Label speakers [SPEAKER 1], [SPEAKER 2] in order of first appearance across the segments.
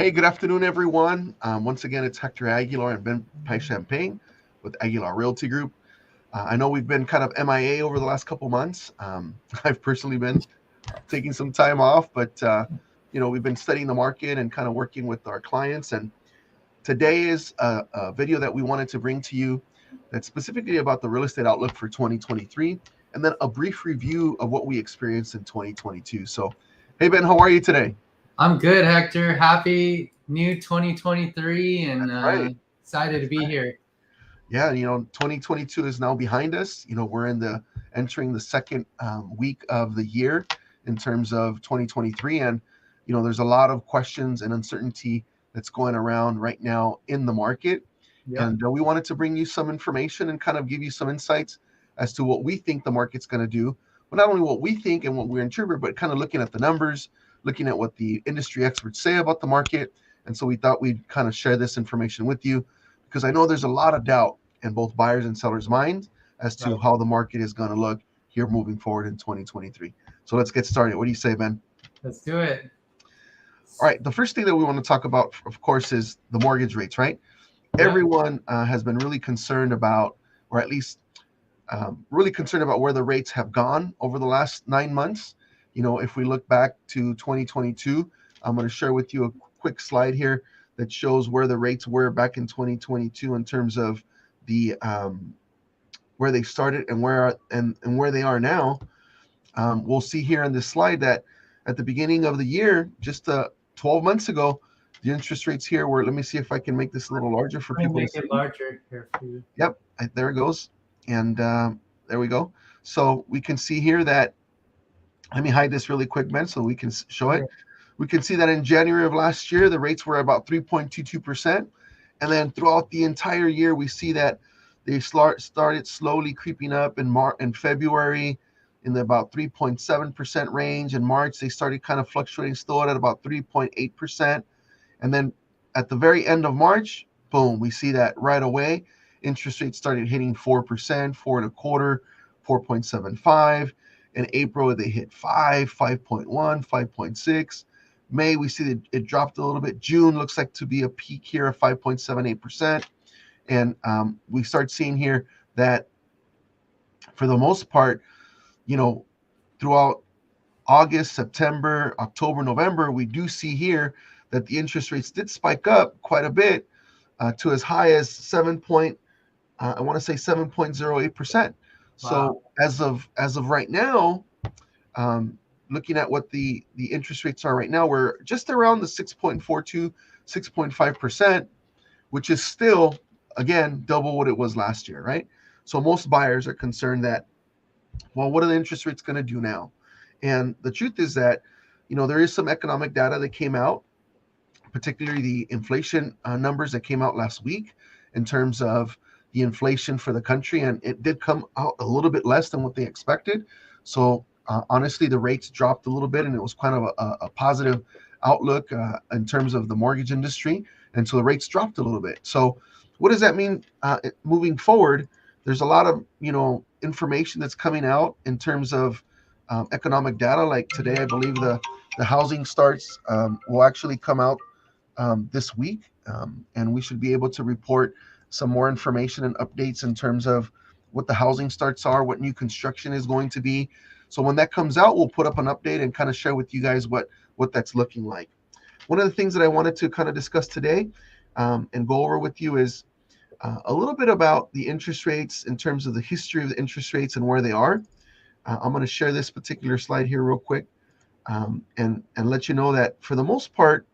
[SPEAKER 1] Hey, good afternoon, everyone. Once again, it's Hector Aguilar and Ben Pai Champagne with Aguilar Realty Group. I know we've been kind of MIA over the last couple months. I've personally been taking some time off, but we've been studying the market and kind of working with our clients. And today is a video that we wanted to bring to you that's specifically about the real estate outlook for 2023, and then a brief review of what we experienced in 2022. So, hey, Ben, how are you today?
[SPEAKER 2] I'm good, Hector. Happy new 2023 and
[SPEAKER 1] That's right.
[SPEAKER 2] excited to be here.
[SPEAKER 1] Yeah, 2022 is now behind us. We're entering the second week of the year in terms of 2023, and there's a lot of questions and uncertainty that's going around right now in the market.
[SPEAKER 2] Yep.
[SPEAKER 1] And we wanted to bring you some information and kind of give you some insights as to what we think the market's going to do. But not only what we think and what we interpret, but kind of looking at the numbers, looking at what the industry experts say about the market. And so we thought we'd kind of share this information with you because I know there's a lot of doubt in both buyers and sellers' minds as to
[SPEAKER 2] Right.
[SPEAKER 1] how the market is going to look here moving forward in 2023. So let's get started. What do you say, Ben?
[SPEAKER 2] Let's do it.
[SPEAKER 1] All right. The first thing that we want to talk about, of course, is the mortgage rates, right?
[SPEAKER 2] Yep.
[SPEAKER 1] Everyone has been really concerned about, or at least really concerned about where the rates have gone over the last 9 months. If we look back to 2022, I'm going to share with you a quick slide here that shows where the rates were back in 2022 in terms of the where they started and where they are now. We'll see here on this slide that at the beginning of the year, just 12 months ago, the interest rates here were. Let me see if I can make this a little larger for
[SPEAKER 2] Let me
[SPEAKER 1] people to
[SPEAKER 2] make it
[SPEAKER 1] see.
[SPEAKER 2] larger here for you.
[SPEAKER 1] Yep, there it goes, and there we go. So we can see here that. Let me hide this really quick, Ben, so we can show it.
[SPEAKER 2] Sure.
[SPEAKER 1] We can see that in January of last year, the rates were about 3.22%. And then throughout the entire year, we see that they started slowly creeping up in February in the about 3.7% range. In March, they started kind of fluctuating still at about 3.8%. And then at the very end of March, boom, we see that right away. Interest rates started hitting 4%, four and a quarter, 4.75. In April, they hit 5.1, 5.6. May, we see that it dropped a little bit. June looks like to be a peak here of 5.78%. And we start seeing here that for the most part, throughout August, September, October, November, we do see here that the interest rates did spike up quite a bit to as high as I want to say 7.08%.
[SPEAKER 2] Wow.
[SPEAKER 1] So as of right now, looking at what the interest rates are right now, we're just around the 6.42, 6.5%, which is still, again, double what it was last year, right? So most buyers are concerned that, well, what are the interest rates going to do now? And the truth is that, there is some economic data that came out, particularly the inflation numbers that came out last week in terms of the inflation for the country, and it did come out a little bit less than what they expected. So honestly, the rates dropped a little bit, and it was kind of a positive outlook in terms of the mortgage industry. And so the rates dropped a little bit. So what does that mean moving forward? There's a lot of information that's coming out in terms of economic data. Like today, I believe the housing starts will actually come out this week, and we should be able to report some more information and updates in terms of what the housing starts are, what new construction is going to be. So when that comes out, we'll put up an update and kind of share with you guys what that's looking like. One of the things that I wanted to kind of discuss today and go over with you is a little bit about the interest rates in terms of the history of the interest rates and where they are. I'm going to share this particular slide here real quick and let you know that for the most part,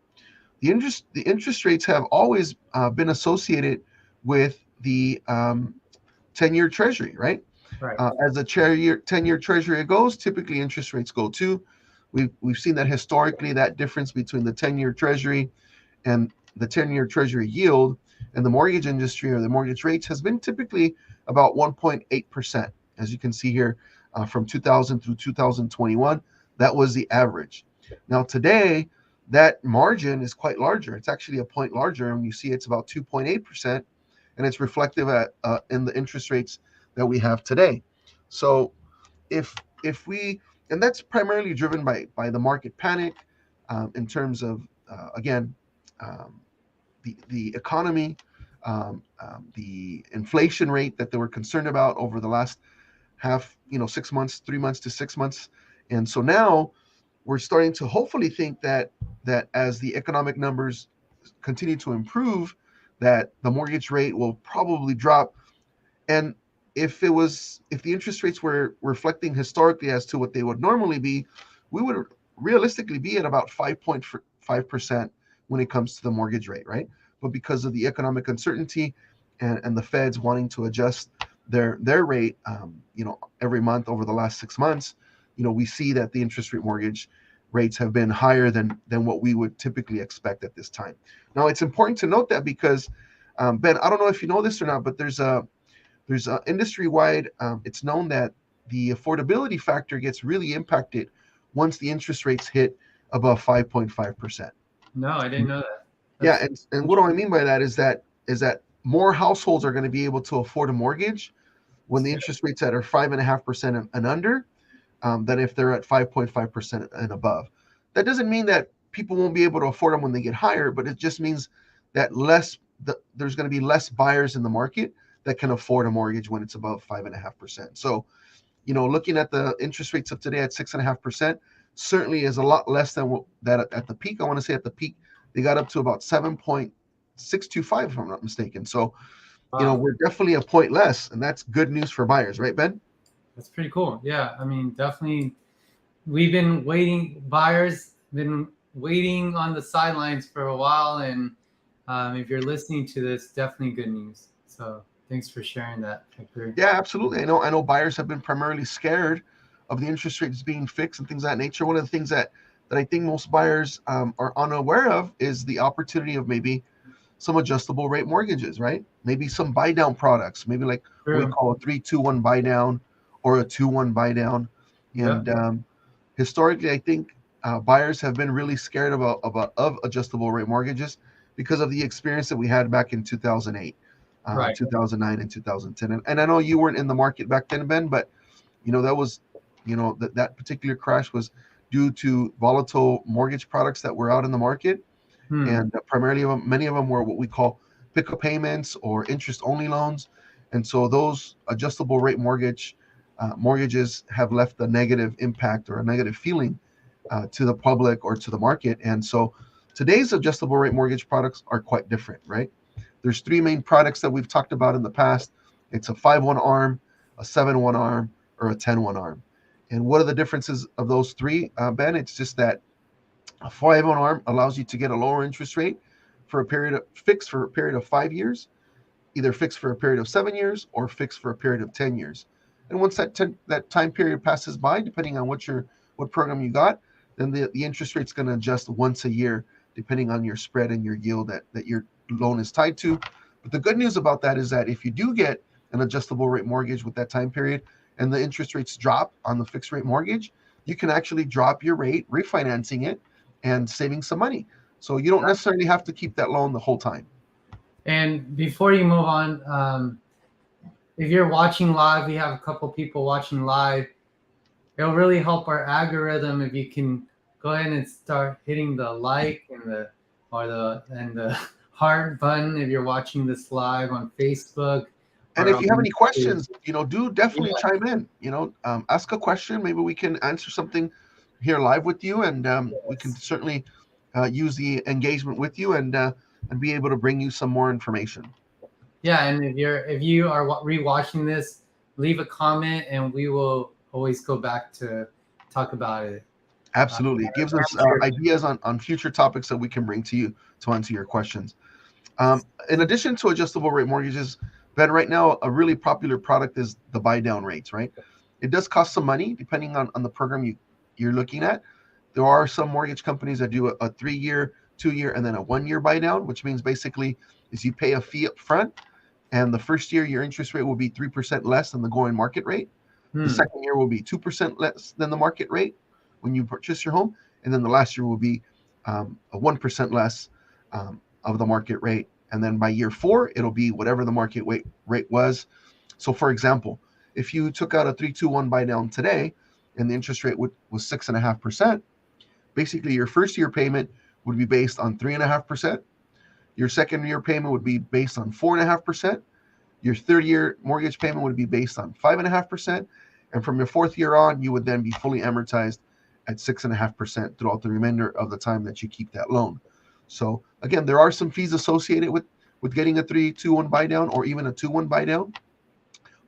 [SPEAKER 1] the interest rates have always been associated with the 10-year treasury, right?
[SPEAKER 2] Right.
[SPEAKER 1] As the 10-year treasury goes, typically interest rates go too. We've seen that historically, that difference between the 10-year treasury and the 10-year treasury yield and the mortgage industry or the mortgage rates has been typically about 1.8%. As you can see here, from 2000 through 2021, that was the average. Now today, that margin is quite larger. It's actually a point larger, and you see it's about 2.8%, and it's reflective in the interest rates that we have today. So if if we and that's primarily driven by the market panic in terms of again um, the economy, the inflation rate that they were concerned about over the last 6 months, 3 months to 6 months. And so now we're starting to hopefully think that as the economic numbers continue to improve, that the mortgage rate will probably drop. And if the interest rates were reflecting historically as to what they would normally be, we would realistically be at about 5.5% when it comes to the mortgage rate, right? But because of the economic uncertainty and the Feds wanting to adjust their rate, every month over the last 6 months, we see that the interest rate mortgage rates have been higher than what we would typically expect at this time. Now, it's important to note that because Ben, I don't know if you know this or not, but there's industry wide. It's known that the affordability factor gets really impacted once the interest rates hit above 5.5%.
[SPEAKER 2] No, I didn't know that.
[SPEAKER 1] Yeah,
[SPEAKER 2] That's
[SPEAKER 1] and what do I mean by that is that more households are going to be able to afford a mortgage when the
[SPEAKER 2] good.
[SPEAKER 1] interest rates that are 5.5% and under, than if they're at 5.5% and above. That doesn't mean that people won't be able to afford them when they get higher, but it just means that there's going to be less buyers in the market that can afford a mortgage when it's above 5.5%. So, looking at the interest rates of today at 6.5% certainly is a lot less than that at the peak. I want to say at the peak they got up to about 7.625, if I'm not mistaken. So,
[SPEAKER 2] Wow.
[SPEAKER 1] we're definitely a point less, and that's good news for buyers, right, Ben?
[SPEAKER 2] That's pretty cool. Yeah, I mean, definitely. We've been waiting. Buyers been waiting on the sidelines for a while, and if you're listening to this, definitely good news. So thanks for sharing that, Hector.
[SPEAKER 1] Yeah, absolutely. I know buyers have been primarily scared of the interest rates being fixed and things of that nature. One of the things that I think most buyers are unaware of is the opportunity of maybe some adjustable rate mortgages, right? Maybe some buy down products, maybe like what we
[SPEAKER 2] True.
[SPEAKER 1] call a 3-2-1 buy down or a 2-1 buy down.
[SPEAKER 2] Yep.
[SPEAKER 1] And historically, I think buyers have been really scared of adjustable rate mortgages because of the experience that we had back in 2008,
[SPEAKER 2] Right.
[SPEAKER 1] 2009, and 2010. And I know you weren't in the market back then, Ben, but that was, that particular crash was due to volatile mortgage products that were out in the market,
[SPEAKER 2] Hmm.
[SPEAKER 1] and primarily many of them were what we call pickup payments or interest only loans. And so those adjustable rate mortgages have left a negative impact or a negative feeling to the public or to the market. And so today's adjustable rate mortgage products are quite different, right? There's three main products that we've talked about in the past. It's a 5-1 arm, a 7-1 arm, or a 10-1 arm. And what are the differences of those three, Ben? It's just that a 5-1 arm allows you to get a lower interest rate fixed for a period of 5 years, either fixed for a period of 7 years or fixed for a period of 10 years. And once that time period passes by, depending on what program you got, then the interest rate's going to adjust once a year, depending on your spread and your yield that your loan is tied to. But the good news about that is that if you do get an adjustable rate mortgage with that time period and the interest rates drop on the fixed rate mortgage, you can actually drop your rate, refinancing it, and saving some money. So you don't necessarily have to keep that loan the whole time.
[SPEAKER 2] And before you move on, if you're watching live, we have a couple people watching live. It'll really help our algorithm if you can go ahead and start hitting the like and the heart button if you're watching this live on Facebook
[SPEAKER 1] And
[SPEAKER 2] or
[SPEAKER 1] if
[SPEAKER 2] on
[SPEAKER 1] you have any
[SPEAKER 2] YouTube.
[SPEAKER 1] questions, do definitely
[SPEAKER 2] Yeah.
[SPEAKER 1] chime in. Ask a question. Maybe we can answer something here live with you, and we can
[SPEAKER 2] Yes.
[SPEAKER 1] certainly use the engagement with you and be able to bring you some more information.
[SPEAKER 2] Yeah, and if you are rewatching this, leave a comment and we will always go back to talk about it.
[SPEAKER 1] Absolutely, it gives us
[SPEAKER 2] Answer.
[SPEAKER 1] ideas on future topics that we can bring to you to answer your questions. In addition to adjustable rate mortgages, Ben, right now a really popular product is the buy down rates, right? It does cost some money depending on the program you're looking at. There are some mortgage companies that do a 3-year, 2-year, and then a 1-year buy down, which means basically is you pay a fee up front, and the first year your interest rate will be 3% less than the going market rate. The
[SPEAKER 2] Hmm.
[SPEAKER 1] second year will be 2% less than the market rate when you purchase your home, and then the last year will be a 1% less of the market rate. And then by year 4, it'll be whatever the market rate was. So, for example, if you took out a 3-2-1 buy down today and the interest rate was 6.5%, basically your first year payment would be based on 3.5%. Your second year payment would be based on 4.5%. Your third year mortgage payment would be based on 5.5%. And from your fourth year on, you would then be fully amortized at 6.5% throughout the remainder of the time that you keep that loan. So again, there are some fees associated with getting a 3-2-1 buy down or even a 2-1 buy down,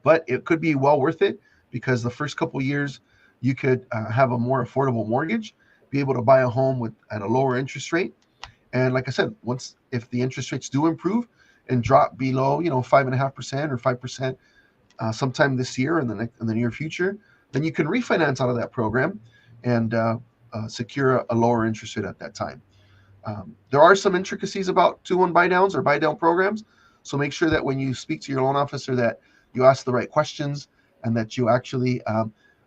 [SPEAKER 1] but it could be well worth it because the first couple of years you could have a more affordable mortgage, be able to buy a home at a lower interest rate. And like I said, once if the interest rates do improve and drop below 5.5% or 5% sometime this year in the near future, then you can refinance out of that program and secure a lower interest rate at that time. There are some intricacies about 2-1 buy downs or buy down programs, so make sure that when you speak to your loan officer that you ask the right questions and that you actually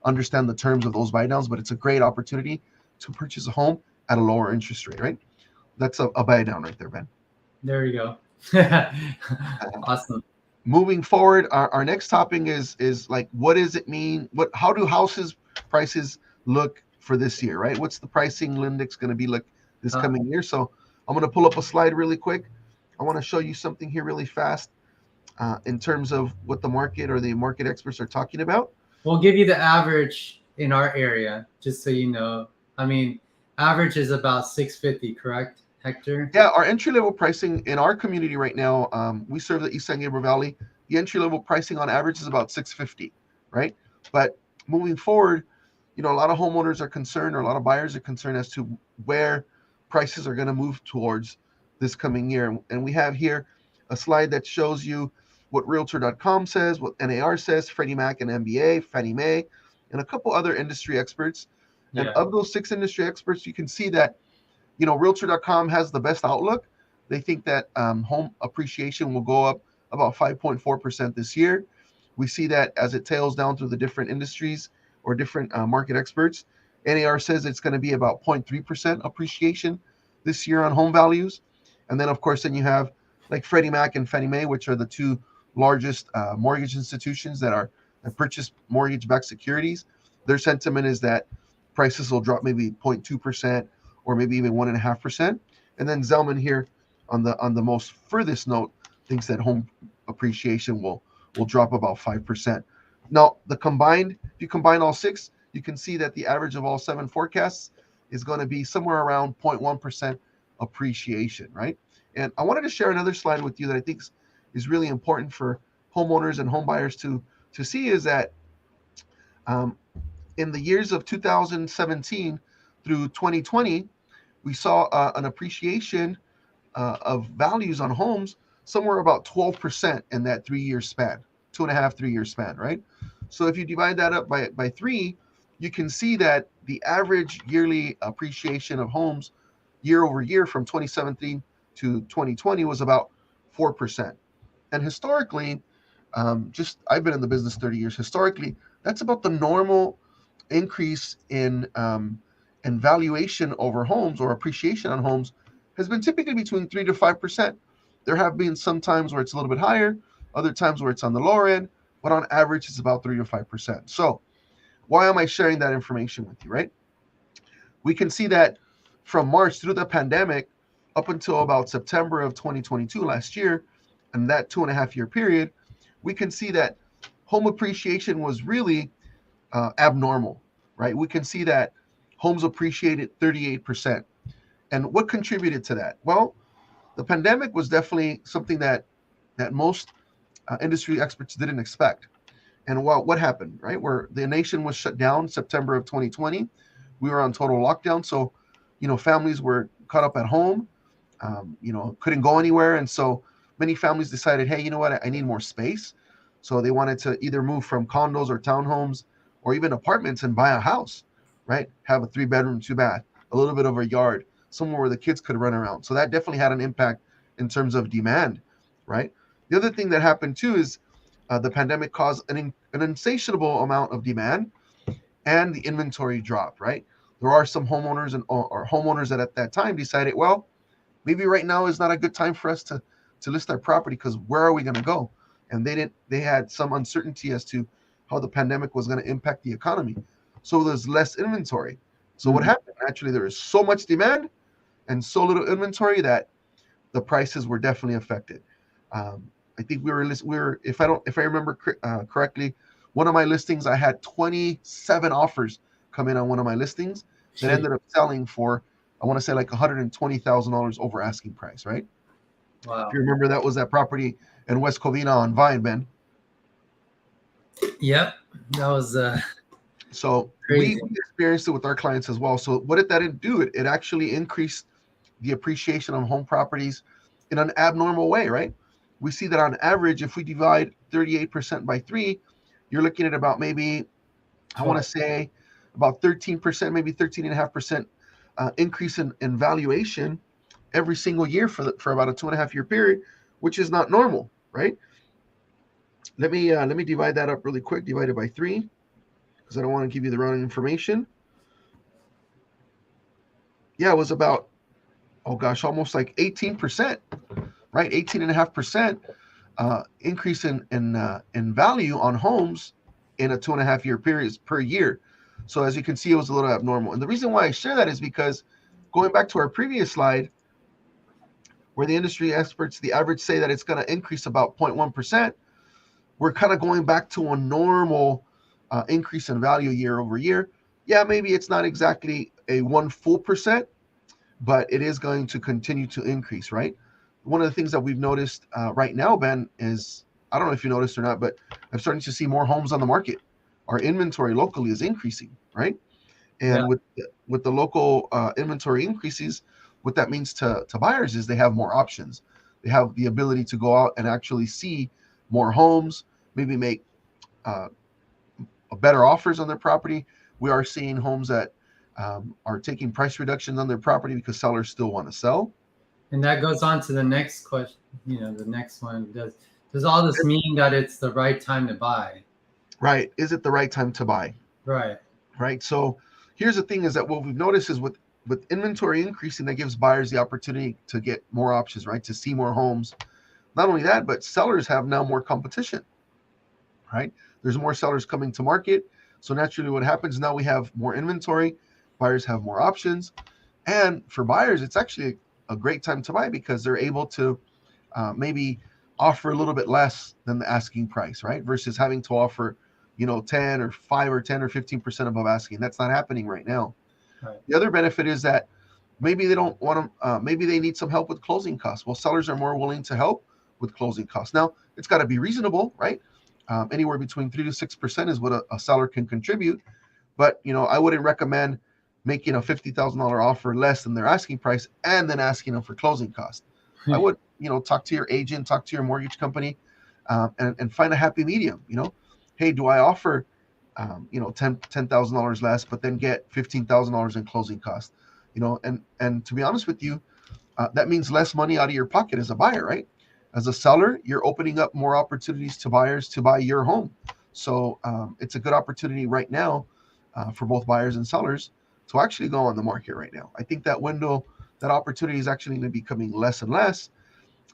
[SPEAKER 1] understand the terms of those buy downs. But it's a great opportunity to purchase a home at a lower interest rate, right? That's a buy down right there, Ben.
[SPEAKER 2] There you go. Awesome.
[SPEAKER 1] Moving forward, our next topic is like, what does it mean? How do houses prices look for this year, right? What's the pricing index going to be like this coming year? So I'm going to pull up a slide really quick. I want to show you something here really fast in terms of what the market or the market experts are talking about.
[SPEAKER 2] We'll give you the average in our area, just so you know. I mean, average is about 650, correct, Hector?
[SPEAKER 1] Yeah, our entry level pricing in our community right now, we serve the East San Gabriel Valley. The entry level pricing on average is about 650, right? But moving forward, a lot of homeowners are concerned, or a lot of buyers are concerned as to where prices are going to move towards this coming year. And we have here a slide that shows you what Realtor.com says, what NAR says, Freddie Mac and MBA, Fannie Mae, and a couple other industry experts. And of those 6 industry experts, you can see that Realtor.com has the best outlook. They think that home appreciation will go up about 5.4% this year. We see that as it tails down through the different industries or different market experts. NAR says it's going to be about 0.3% appreciation this year on home values. And then, of course, then you have like Freddie Mac and Fannie Mae, which are the 2 largest mortgage institutions that purchase mortgage-backed securities. Their sentiment is that prices will drop maybe 0.2% or maybe even 1.5%. And then Zelman here on the most furthest note thinks that home appreciation will drop about 5%. Now, if you combine all 6, you can see that the average of all 7 forecasts is going to be somewhere around 0.1% appreciation, right? And I wanted to share another slide with you that I think is really important for homeowners and home buyers to see, is that in the years of 2017 through 2020, we saw an appreciation of values on homes somewhere about 12% in that 3-year span, 2.5, 3-year span, right? So if you divide that up by 3, you can see that the average yearly appreciation of homes year over year from 2017 to 2020 was about 4%. And historically, I've been in the business 30 years. Historically, that's about the normal increase in valuation over homes, or appreciation on homes, has been typically between 3 to 5%. There have been some times where it's a little bit higher, other times where it's on the lower end, but on average, it's about 3 to 5%. So why am I sharing that information with you, right? We can see that from March through the pandemic up until about September of 2022 last year, and that 2.5-year period, we can see that home appreciation was really abnormal, right? We can see that homes appreciated 38%. And what contributed to that? Well, the pandemic was definitely something that most industry experts didn't expect. And what happened, right? Where the nation was shut down September of 2020, we were on total lockdown. So, families were caught up at home, couldn't go anywhere. And so many families decided, hey, you know what? I need more space. So they wanted to either move from condos or townhomes or even apartments and buy a house, right? Have a 3-bedroom, 2-bath, a little bit of a yard, somewhere where the kids could run around. So that definitely had an impact in terms of demand, right? The other thing that happened too is the pandemic caused an insatiable amount of demand, and the inventory dropped, right? There are some homeowners or homeowners that at that time decided, well, maybe right now is not a good time for us to list our property, because where are we going to go? And they had some uncertainty as to how the pandemic was going to impact the economy. So there's less inventory. So what happened? Actually, there is so much demand and so little inventory that the prices were definitely affected. I think we were if I remember correctly, one of my listings I had 27 offers come in on one of my listings that
[SPEAKER 2] Shit.
[SPEAKER 1] ended up selling for, I want to say, like $120,000 over asking price, right? If
[SPEAKER 2] Wow.
[SPEAKER 1] you remember, that was that property in West Covina on Vine, Ben.
[SPEAKER 2] Yep. That was
[SPEAKER 1] So we
[SPEAKER 2] crazy.
[SPEAKER 1] experienced it with our clients as well. So what did that do? It actually increased the appreciation on home properties in an abnormal way, right? We see that on average, if we divide 38% by three, you're looking at about maybe, I want to
[SPEAKER 2] 12.
[SPEAKER 1] say, about 13%, maybe 13.5% increase in valuation every single year for about a 2.5 year period, which is not normal, right? Let me divide that up really quick. Divide it by three because I don't want to give you the wrong information. Yeah, it was about, oh gosh, almost like 18%, right? 18.5% increase in value on homes in a 2.5 year period per year. So as you can see, it was a little abnormal. And the reason why I share that is because going back to our previous slide, where the industry experts, the average say that it's going to increase about 0.1%, we're kind of going back to a normal increase in value year over year. Yeah, maybe it's not exactly a 1 full percent, but it is going to continue to increase, right? One of the things that we've noticed right now, Ben, is, I don't know if you noticed or not, but I'm starting to see more homes on the market. Our inventory locally is increasing, right?
[SPEAKER 2] Yeah.
[SPEAKER 1] And with the local inventory increases, what that means to buyers is they have more options. They have the ability to go out and actually see more homes, maybe make uh, better offers on their property. We are seeing homes that are taking price reductions on their property because sellers still want to sell.
[SPEAKER 2] And that goes on to the next question. The next one. Does all this mean that it's the right time to buy?
[SPEAKER 1] Right? Is it the right time to buy?
[SPEAKER 2] Right.
[SPEAKER 1] Right. So here's the thing: is that what we've noticed is with inventory increasing, that gives buyers the opportunity to get more options, right? To see more homes. Not only that, but sellers have now more competition, right? There's more sellers coming to market. So naturally, what happens now, we have more inventory, buyers have more options. And for buyers, it's actually a great time to buy because they're able to maybe offer a little bit less than the asking price, right? Versus having to offer, 10 or 5 or 10 or 15% above asking. That's not happening right now.
[SPEAKER 2] Right.
[SPEAKER 1] The other benefit is that maybe they don't want to, maybe they need some help with closing costs. Well, sellers are more willing to help with closing costs. Now, it's got to be reasonable, right? Anywhere between 3 to 6% is what a seller can contribute. But I wouldn't recommend making a $50,000 offer less than their asking price and then asking them for closing costs. I would, talk to your agent, talk to your mortgage company, and find a happy medium. Hey, do I offer, $10,000 less, but then get $15,000 in closing costs? And to be honest with you, that means less money out of your pocket as a buyer, right? As a seller, you're opening up more opportunities to buyers to buy your home. So it's a good opportunity right now for both buyers and sellers to actually go on the market right now. I think that window, that opportunity is actually going to be becoming less and less.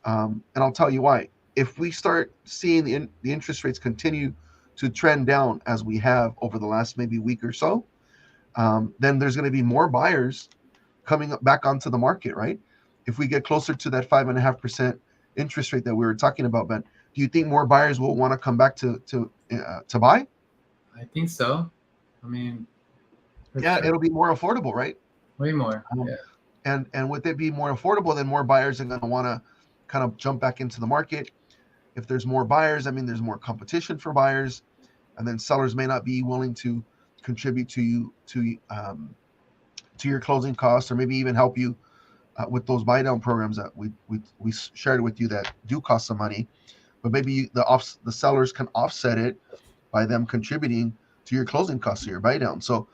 [SPEAKER 1] And I'll tell you why. If we start seeing the interest rates continue to trend down as we have over the last maybe week or so, then there's going to be more buyers coming back onto the market, right? If we get closer to that 5.5% interest rate that we were talking about, Ben, do you think more buyers will want to come back to buy?
[SPEAKER 2] I think so. I mean, for
[SPEAKER 1] Yeah,
[SPEAKER 2] sure.
[SPEAKER 1] it'll be more affordable, right?
[SPEAKER 2] Way more.
[SPEAKER 1] Um,
[SPEAKER 2] Yeah.
[SPEAKER 1] and with it being more affordable, then more buyers are going to want to kind of jump back into the market. If there's more buyers, I mean, there's more competition for buyers, and then sellers may not be willing to contribute to you to your closing costs, or maybe even help you with those buy down programs that we shared with you that do cost some money. But maybe the sellers can offset it by them contributing to your closing costs or your buy down. So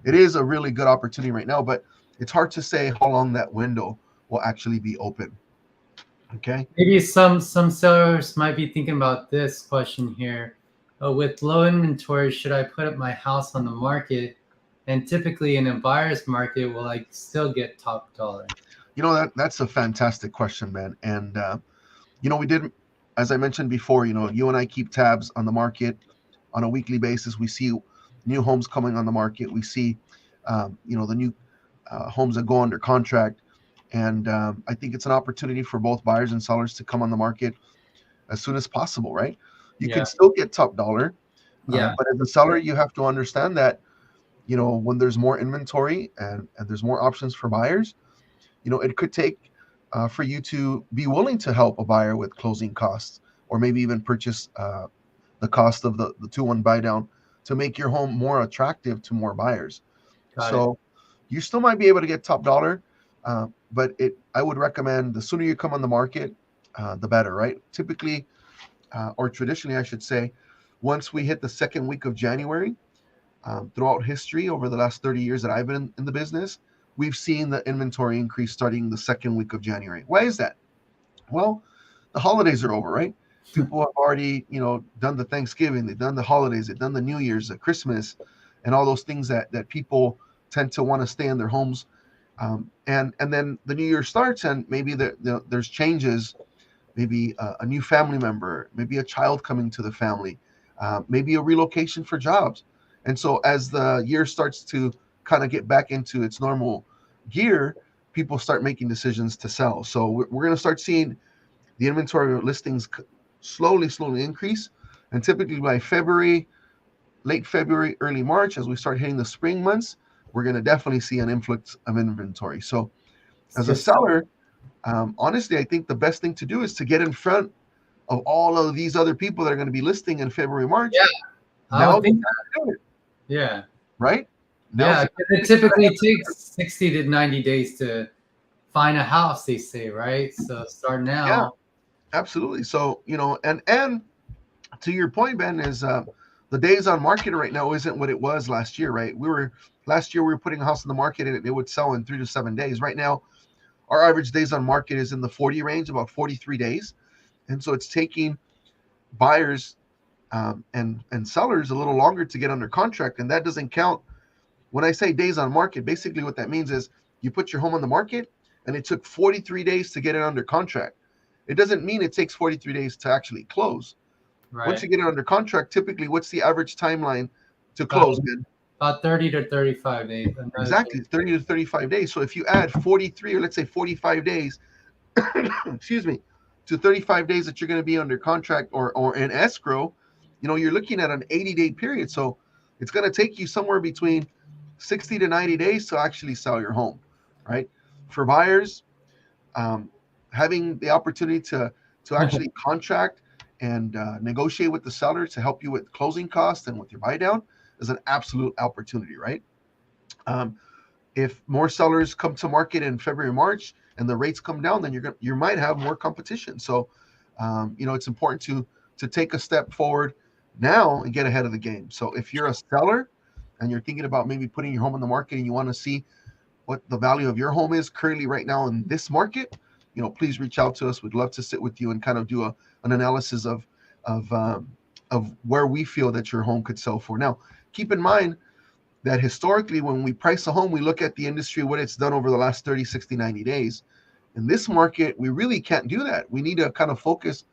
[SPEAKER 1] it is a really good opportunity right now, but it's hard to say how long that window will actually be open. Okay.
[SPEAKER 2] Maybe some sellers might be thinking about this question here. With low inventory, should I put up my house on the market? And typically in a buyer's market, will I still get top dollar?
[SPEAKER 1] That's a fantastic question, man. And we did, as I mentioned before, you and I keep tabs on the market on a weekly basis. We see new homes coming on the market. We see, the new homes that go under contract. And I think it's an opportunity for both buyers and sellers to come on the market as soon as possible, right? You
[SPEAKER 2] Yeah.
[SPEAKER 1] can still get top dollar,
[SPEAKER 2] Yeah.
[SPEAKER 1] but as a seller, you have to understand that, when there's more inventory and there's more options for buyers, it could take for you to be willing to help a buyer with closing costs, or maybe even purchase the cost of the 2-1 buy down to make your home more attractive to more buyers.
[SPEAKER 2] Got it.
[SPEAKER 1] So you still might be able to get top dollar, but I would recommend the sooner you come on the market, the better, right? Typically, or traditionally, I should say, once we hit the second week of January, throughout history over the last 30 years that I've been in the business, we've seen the inventory increase starting the second week of January. Why is that? Well, the holidays are over, right? People have already, done the Thanksgiving, they've done the holidays, they've done the New Year's, the Christmas, and all those things that people tend to want to stay in their homes. And then the new year starts, and maybe there's changes, maybe a new family member, maybe a child coming to the family, maybe a relocation for jobs. And so as the year starts to kind of get back into its normal gear, people start making decisions to sell. So we're going to start seeing the inventory listings slowly increase. And typically by February, late February, early March, as we start hitting the spring months, we're going to definitely see an influx of inventory. So
[SPEAKER 2] It's
[SPEAKER 1] as a
[SPEAKER 2] good.
[SPEAKER 1] seller, honestly, I think the best thing to do is to get in front of all of these other people that are going to be listing in February, March.
[SPEAKER 2] Yeah. I
[SPEAKER 1] Now
[SPEAKER 2] would
[SPEAKER 1] they
[SPEAKER 2] think
[SPEAKER 1] do it,
[SPEAKER 2] yeah.
[SPEAKER 1] right? Now,
[SPEAKER 2] Yeah. 'Cause it typically takes 60 to 90 days to find a house, they say, right? So start
[SPEAKER 1] yeah,
[SPEAKER 2] now.
[SPEAKER 1] absolutely. So and to your point, Ben, is the days on market right now isn't what it was last year, right? Last year we were putting a house on the market and it would sell in 3 to 7 days. Right now, our average days on market is in the 40 range, about 43 days, and so it's taking buyers and sellers a little longer to get under contract, and that doesn't count. When I say days on market, basically what that means is you put your home on the market and it took 43 days to get it under contract. It doesn't mean it takes 43 days to actually close. Once
[SPEAKER 2] Right.
[SPEAKER 1] you get it under contract, typically what's the average timeline to
[SPEAKER 2] About,
[SPEAKER 1] close, man?
[SPEAKER 2] about 30 to 35 days. Another
[SPEAKER 1] Exactly, 30 to 35 days. So if you add 43, or let's say 45 days, excuse me, to 35 days that you're going to be under contract or in escrow, you're looking at an 80-day period. So it's going to take you somewhere between 60 to 90 days to actually sell your home, right? For buyers, um, having the opportunity to actually contract and negotiate with the seller to help you with closing costs and with your buy down is an absolute opportunity, right? Um, if more sellers come to market in February, March, and the rates come down, then you might have more competition. So, it's important to take a step forward now and get ahead of the game. So, if you're a seller and you're thinking about maybe putting your home on the market and you want to see what the value of your home is currently right now in this market, please reach out to us. We'd love to sit with you and kind of do an analysis of of where we feel that your home could sell for. Now, keep in mind that historically, when we price a home, we look at the industry, what it's done over the last 30, 60, 90 days. In this market, we really can't do that. We need to kind of focus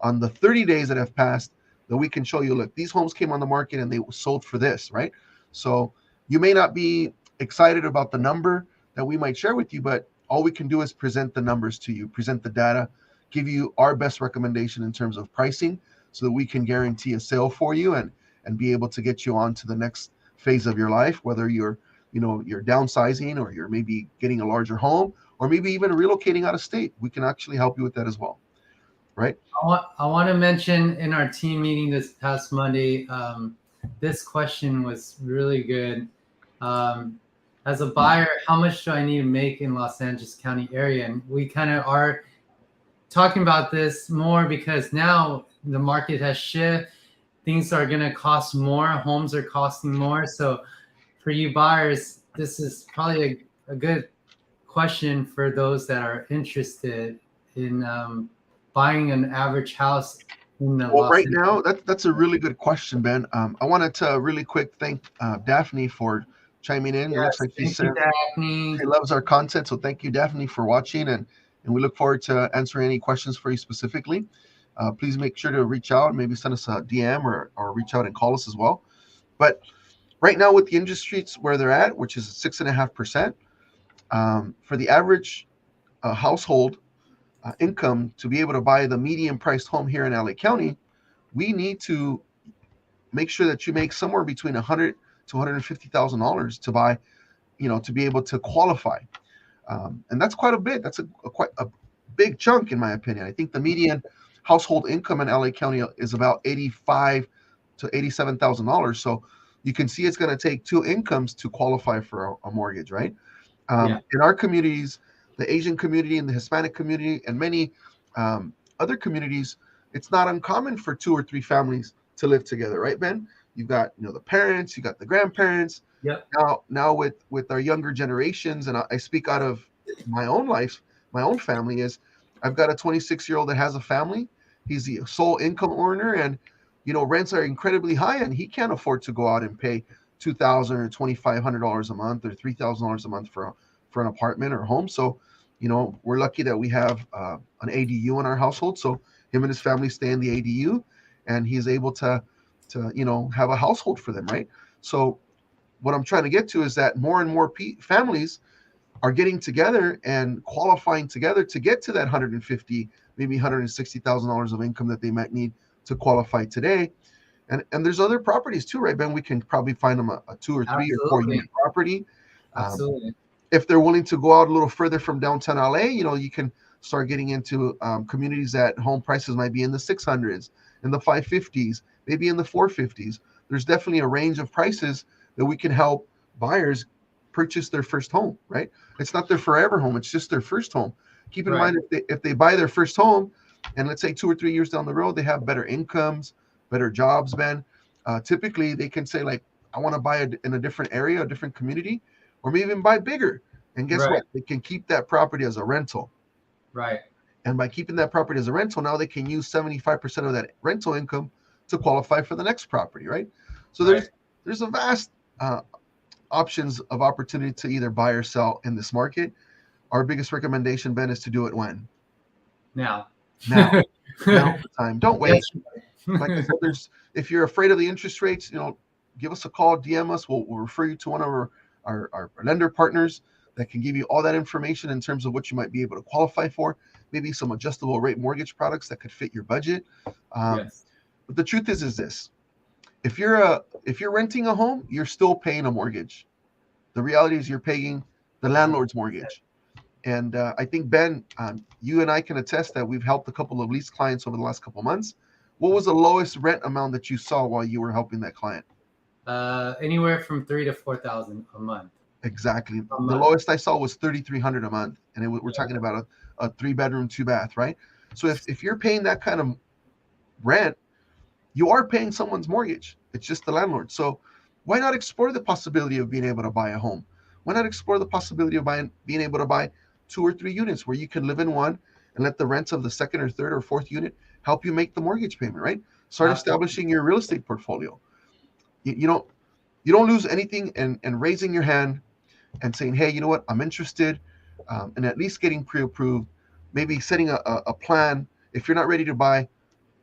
[SPEAKER 1] on the 30 days that have passed that we can show you, look, these homes came on the market and they sold for this, right? So you may not be excited about the number that we might share with you, but all we can do is present the numbers to you, present the data, give you our best recommendation in terms of pricing so that we can guarantee a sale for you and be able to get you on to the next phase of your life, whether you're downsizing or you're maybe getting a larger home or maybe even relocating out of state. We can actually help you with that as well, right?
[SPEAKER 2] I want to mention in our team meeting this past Monday, this question was really good. Um, as a buyer, how much do I need to make in Los Angeles County area? And we kind of are talking about this more because now the market has shifted. Things are going to cost more. Homes are costing more. So for you buyers, this is probably a good question for those that are interested in buying an average house in the
[SPEAKER 1] Well,
[SPEAKER 2] Los
[SPEAKER 1] right
[SPEAKER 2] Angeles.
[SPEAKER 1] now, that's a really good question, Ben. I wanted to really quick thank Daphne for chiming in. It looks
[SPEAKER 2] Yes,
[SPEAKER 1] like she
[SPEAKER 2] thank you,
[SPEAKER 1] said
[SPEAKER 2] Daphne.
[SPEAKER 1] she loves our content, so thank you, Daphne, for watching, and we look forward to answering any questions for you specifically. Please make sure to reach out, maybe send us a DM or reach out and call us as well. But right now, with the interest rates where they're at, which is 6.5%, for the average household income to be able to buy the median priced home here in LA County, we need to make sure that you make somewhere between 100 to $150,000 to buy, to be able to qualify. And that's quite a bit. That's quite a big chunk, in my opinion. I think the median household income in LA County is about 85 to $87,000. So you can see it's going to take two incomes to qualify for a mortgage, right?
[SPEAKER 2] Yeah.
[SPEAKER 1] In our communities, the Asian community and the Hispanic community and many other communities, it's not uncommon for two or three families to live together, right, Ben? You've got the parents, you got the grandparents.
[SPEAKER 2] Yep.
[SPEAKER 1] Now with our younger generations, and I speak out of my own life, my own family is I've got a 26-year-old that has a family. He's the sole income earner, and rents are incredibly high, and he can't afford to go out and pay $2,000 or $2,500 a month or $3,000 a month for an apartment or home. So, we're lucky that we have an ADU in our household. So him and his family stay in the ADU, and he's able to have a household for them, right? So what I'm trying to get to is that more and more families are getting together and qualifying together to get to that 150, maybe $160,000 of income that they might need to qualify today. And there's other properties too, right, Ben? We can probably find them a 2 or 3 or 4
[SPEAKER 2] Absolutely.
[SPEAKER 1] unit property.
[SPEAKER 2] Absolutely.
[SPEAKER 1] If they're willing to go out a little further from downtown LA, you can start getting into communities that home prices might be in the 600s, in the 550s, maybe in the 450s. There's definitely a range of prices that we can help buyers purchase their first home, right? It's not their forever home, it's just their first home. Keep in
[SPEAKER 2] Right.
[SPEAKER 1] mind, if they buy their first home, and let's say 2 or 3 years down the road, they have better incomes, better jobs, Ben. Typically, they can say, like, I want to buy in a different area, a different community, or maybe even buy bigger. And guess
[SPEAKER 2] Right.
[SPEAKER 1] what? They can keep that property as a rental.
[SPEAKER 2] Right.
[SPEAKER 1] And by keeping that property as a rental, now they can use 75% of that rental income to qualify for the next property, right? So
[SPEAKER 2] Right.
[SPEAKER 1] there's a vast options of opportunity to either buy or sell in this market. Our biggest recommendation, Ben, is to do it when?
[SPEAKER 2] Now.
[SPEAKER 1] Now. Now's the time. Don't wait.
[SPEAKER 2] Yes.
[SPEAKER 1] Like I said, if you're afraid of the interest rates, give us a call, DM us. We'll refer you to one of our lender partners that can give you all that information in terms of what you might be able to qualify for. Maybe some adjustable rate mortgage products that could fit your budget.
[SPEAKER 2] Yes.
[SPEAKER 1] But the truth is this: if you're renting a home, you're still paying a mortgage. The reality is you're paying the landlord's mortgage. And I think, Ben, you and I can attest that we've helped a couple of lease clients over the last couple of months. What was the lowest rent amount that you saw while you were helping that client?
[SPEAKER 2] Anywhere from 3 to 4,000 a month.
[SPEAKER 1] Exactly.
[SPEAKER 2] A
[SPEAKER 1] The
[SPEAKER 2] month.
[SPEAKER 1] lowest I saw was 3,300 a month, and we're talking about a 3 bedroom, 2 bath, right? So if you're paying that kind of rent, you are paying someone's mortgage. It's just the landlord. So why not explore the possibility of being able to buy a home? Why not explore the possibility of being able to buy 2 or 3 units where you can live in one and let the rents of the second or third or fourth unit help you make the mortgage payment, right? Start
[SPEAKER 2] Absolutely.
[SPEAKER 1] establishing your real estate portfolio. You don't lose anything in raising your hand and saying, hey, you know what, I'm interested, and at least getting pre-approved, maybe setting a plan. If you're not ready to buy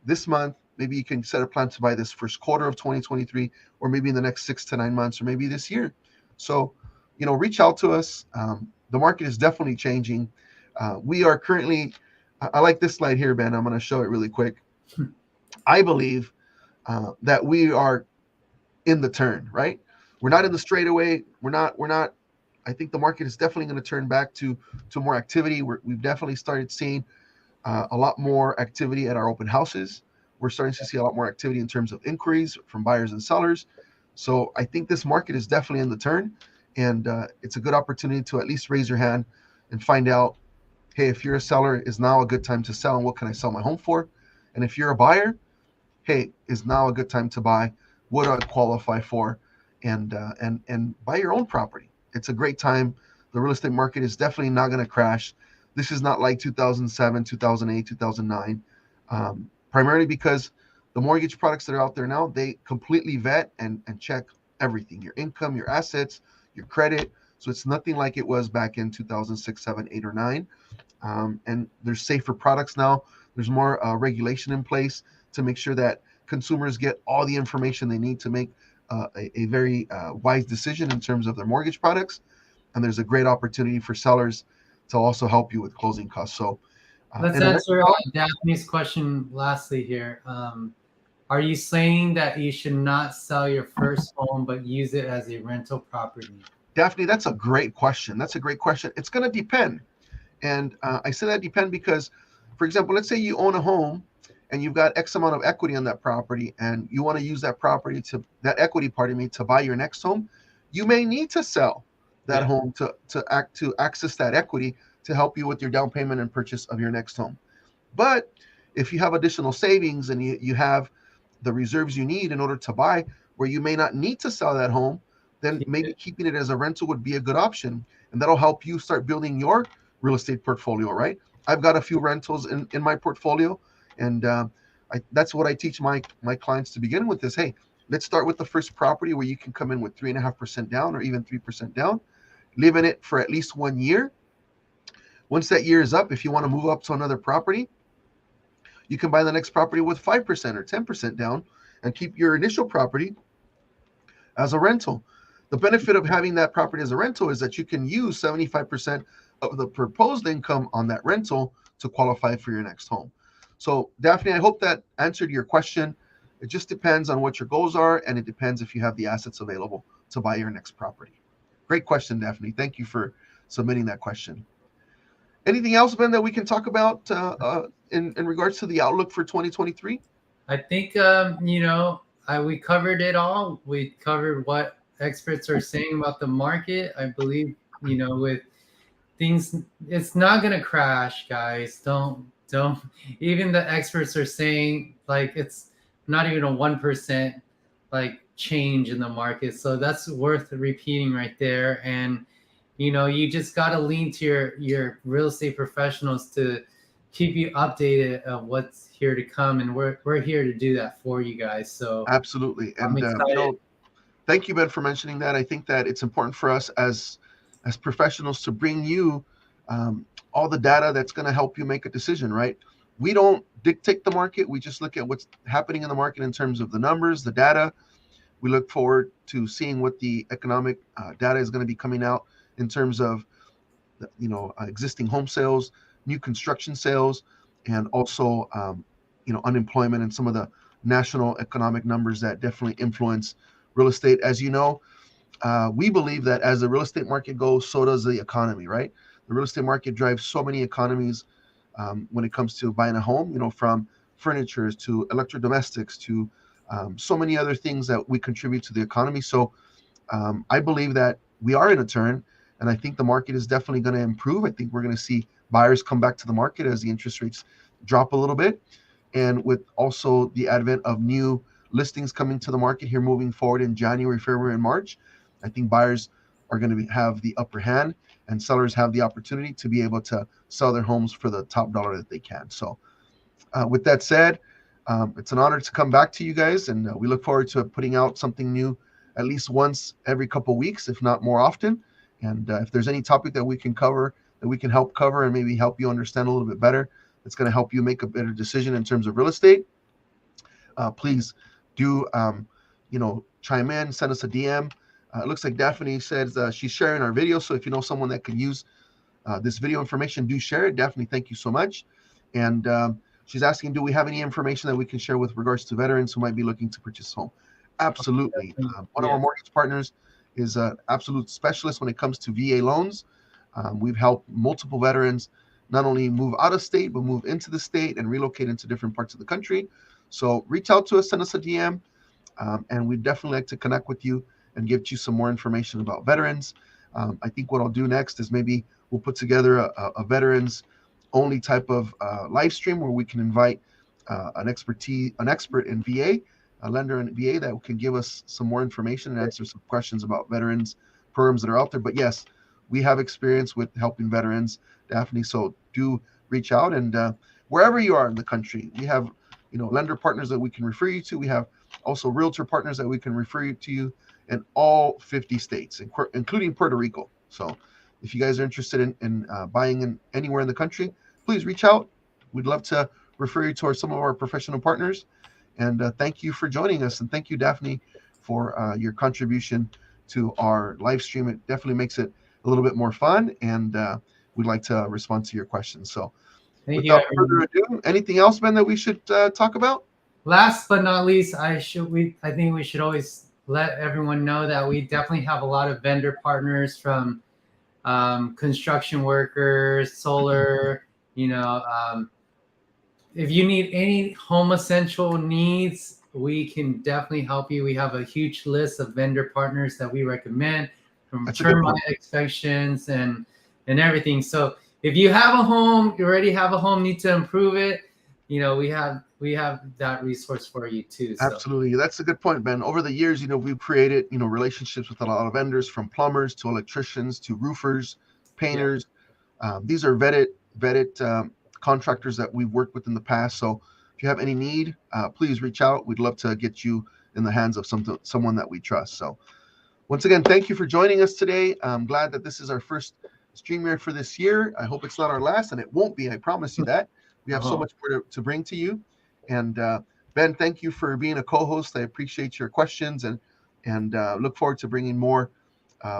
[SPEAKER 1] this month, maybe you can set a plan to buy this first quarter of 2023, or maybe in the next 6 to 9 months, or maybe this year. So, reach out to us. The market is definitely changing. We are currently, I like this slide here, Ben. I'm going to show it really quick. I believe that we are in the turn, right? We're not in the straightaway. We're not. I think the market is definitely going to turn back to more activity. We've definitely started seeing a lot more activity at our open houses. We're starting to see a lot more activity in terms of inquiries from buyers and sellers. So I think this market is definitely in the turn, and it's a good opportunity to at least raise your hand and find out, hey, if you're a seller, is now a good time to sell, and what can I sell my home for? And if you're a buyer, hey, is now a good time to buy? What do I qualify for? And buy your own property. It's a great time. The real estate market is definitely not going to crash. This is not like 2007, 2008, 2009, primarily because the mortgage products that are out there now, they completely vet and check everything, your income, your assets, your credit. So it's nothing like it was back in 2006, 7, 8, or 9. And there's safer products now. There's more regulation in place to make sure that consumers get all the information they need to make a very wise decision in terms of their mortgage products. And there's a great opportunity for sellers to also help you with closing costs. So,
[SPEAKER 2] Let's
[SPEAKER 1] in a
[SPEAKER 2] answer
[SPEAKER 1] nutshell,
[SPEAKER 2] Daphne's question lastly here. Are you saying that you should not sell your first home but use it as a rental property?
[SPEAKER 1] Daphne, that's a great question. That's a great question. It's going to depend. And I say that depend because, for example, let's say you own a home and you've got X amount of equity on that property, and you want to use that equity, pardon me, to buy your next home. You may need to sell that
[SPEAKER 2] Yeah.
[SPEAKER 1] home to access that equity to help you with your down payment and purchase of your next home. But if you have additional savings and you have the reserves you need in order to buy, where you may not need to sell that home, then
[SPEAKER 2] Keep
[SPEAKER 1] maybe
[SPEAKER 2] it.
[SPEAKER 1] keeping it as a rental would be a good option. And that'll help you start building your real estate portfolio, right? I've got a few rentals in my portfolio. And that's what I teach my clients to begin with is, hey, let's start with the first property where you can come in with 3.5% down or even 3% down, live in it for at least 1 year. Once that year is up, if you want to move up to another property, you can buy the next property with 5% or 10% down and keep your initial property as a rental. The benefit of having that property as a rental is that you can use 75% of the proposed income on that rental to qualify for your next home. So, Daphne, I hope that answered your question. It just depends on what your goals are, and it depends if you have the assets available to buy your next property. Great question, Daphne. Thank you for submitting that question. Anything else, Ben, that we can talk about in regards to the outlook for 2023?
[SPEAKER 2] I think we covered it all. We covered what experts are saying about the market. I believe with things, it's not gonna crash, guys. Don't. Even the experts are saying like it's not even a 1% like change in the market. So that's worth repeating right there. And you just gotta lean to your real estate professionals to keep you updated of what's here to come, and we're here to do that for you guys. So
[SPEAKER 1] Absolutely.
[SPEAKER 2] I'm
[SPEAKER 1] And
[SPEAKER 2] excited.
[SPEAKER 1] thank you, Ben, for mentioning that. I think that it's important for us as professionals to bring you all the data that's going to help you make a decision. Right? We don't dictate the market. We just look at what's happening in the market in terms of the numbers, the data. We look forward to seeing what the economic data is going to be coming out in terms of existing home sales, new construction sales, and also unemployment and some of the national economic numbers that definitely influence real estate. As you know, we believe that as the real estate market goes, so does the economy, right? The real estate market drives so many economies when it comes to buying a home, from furniture to electrodomestics to so many other things that we contribute to the economy. So I believe that we are in a turn, and I think the market is definitely going to improve. I think we're going to see buyers come back to the market as the interest rates drop a little bit, and with also the advent of new listings coming to the market here moving forward in January, February, and March. I think buyers are going to have the upper hand, and sellers have the opportunity to be able to sell their homes for the top dollar that they can. So, with that said, it's an honor to come back to you guys, and we look forward to putting out something new at least once every couple weeks, if not more often. And if there's any topic that we can cover, that we can help cover and maybe help you understand a little bit better, that's going to help you make a better decision in terms of real estate, please do chime in, send us a DM. It looks like Daphne says she's sharing our video. So if you know someone that could use this video information, do share it. Daphne, thank you so much. And she's asking, do we have any information that we can share with regards to veterans who might be looking to purchase a home? Absolutely. One of
[SPEAKER 2] Yeah.
[SPEAKER 1] our mortgage partners is an absolute specialist when it comes to VA loans. We've helped multiple veterans not only move out of state, but move into the state and relocate into different parts of the country. So reach out to us, send us a DM, and we'd definitely like to connect with you and give you some more information about veterans. I think what I'll do next is maybe we'll put together a veterans only type of live stream where we can invite an expert in VA, a lender in VA that can give us some more information and answer some questions about veterans programs that are out there. But yes, we have experience with helping veterans, Daphne. So do reach out, and wherever you are in the country, we have lender partners that we can refer you to. We have also realtor partners that we can refer you to in all 50 states, including Puerto Rico. So if you guys are interested in buying in anywhere in the country, please reach out. We'd love to refer you towards some of our professional partners. And thank you for joining us. And thank you, Daphne, for your contribution to our live stream. It definitely makes it a little bit more fun. And we'd like to respond to your questions. So
[SPEAKER 2] Thank you,
[SPEAKER 1] without
[SPEAKER 2] everyone.
[SPEAKER 1] further ado, anything else, Ben, that we should talk about?
[SPEAKER 2] Last but not least, I think we should always let everyone know that we definitely have a lot of vendor partners from construction workers, solar. If you need any home essential needs, we can definitely help you. We have a huge list of vendor partners that we recommend, from
[SPEAKER 1] That's a good
[SPEAKER 2] termite
[SPEAKER 1] point.
[SPEAKER 2] inspections and everything. So if you have a home, you already have a home, need to improve it, we have that resource for you too. So
[SPEAKER 1] Absolutely. That's a good point, Ben. Over the years, we've created, relationships with a lot of vendors, from plumbers to electricians to roofers,
[SPEAKER 2] yeah,
[SPEAKER 1] painters. These are vetted contractors that we've worked with in the past. So if you have any need, please reach out. We'd love to get you in the hands of someone that we trust. So once again, thank you for joining us today. I'm glad that this is our first stream year for this year. I hope it's not our last, and it won't be. I promise you that. We have so
[SPEAKER 2] uh-huh.
[SPEAKER 1] much more to bring to you. And Ben, thank you for being a co-host. I appreciate your questions, and look forward to bringing more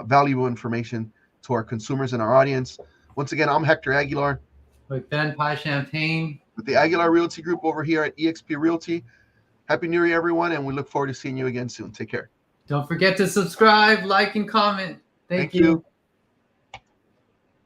[SPEAKER 1] valuable information to our consumers and our audience. Once again, I'm Hector Aguilar
[SPEAKER 2] With Ben Pie Champagne.
[SPEAKER 1] with the Aguilar Realty Group over here at eXp Realty. Happy New Year, everyone, and we look forward to seeing you again soon. Take care.
[SPEAKER 2] Don't forget to subscribe, like, and comment. Thank
[SPEAKER 1] Thank
[SPEAKER 2] you.
[SPEAKER 1] you.